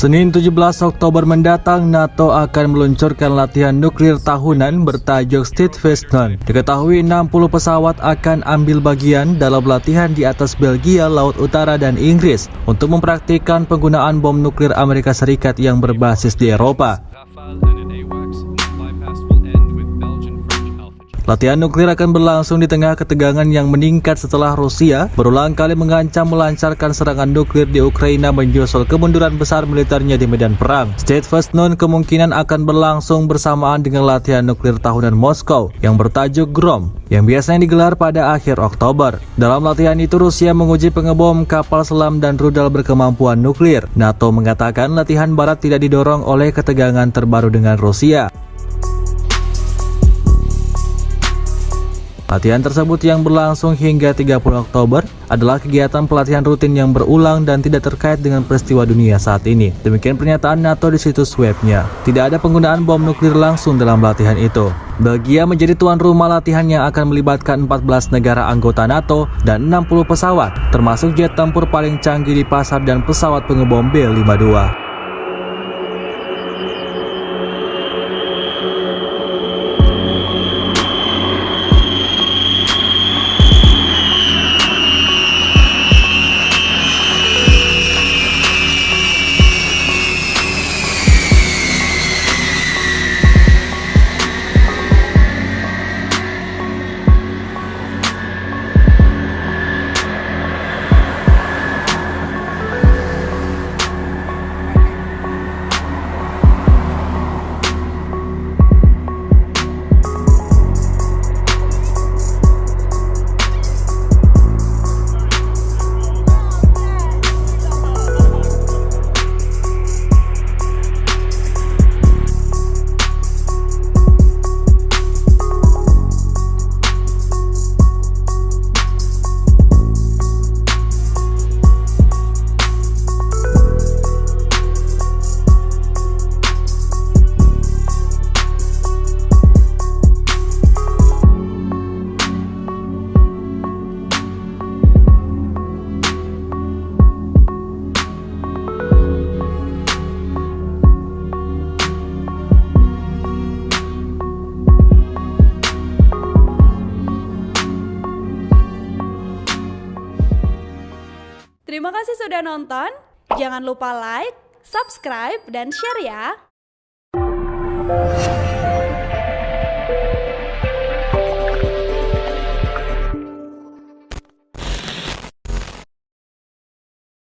Senin 17 Oktober mendatang, NATO akan meluncurkan latihan nuklir tahunan bertajuk Steadfast. Diketahui 60 pesawat akan ambil bagian dalam latihan di atas Belgia, Laut Utara, dan Inggris untuk mempraktikkan penggunaan bom nuklir Amerika Serikat yang berbasis di Eropa. Latihan nuklir akan berlangsung di tengah ketegangan yang meningkat setelah Rusia berulang kali mengancam melancarkan serangan nuklir di Ukraina menyusul kemunduran besar militernya di medan perang. Steadfast kemungkinan akan berlangsung bersamaan dengan latihan nuklir tahunan Moskow yang bertajuk Grom, yang biasanya digelar pada akhir Oktober. Dalam latihan itu, Rusia menguji pengebom kapal selam dan rudal berkemampuan nuklir. NATO mengatakan latihan Barat tidak didorong oleh ketegangan terbaru dengan Rusia. Latihan tersebut yang berlangsung hingga 30 Oktober adalah kegiatan pelatihan rutin yang berulang dan tidak terkait dengan peristiwa dunia saat ini. Demikian pernyataan NATO di situs webnya. Tidak ada penggunaan bom nuklir langsung dalam latihan itu. Belgia menjadi tuan rumah latihan yang akan melibatkan 14 negara anggota NATO dan 60 pesawat, termasuk jet tempur paling canggih di pasar dan pesawat pengebom B-52. Terima kasih sudah nonton. Jangan lupa like, subscribe, dan share ya.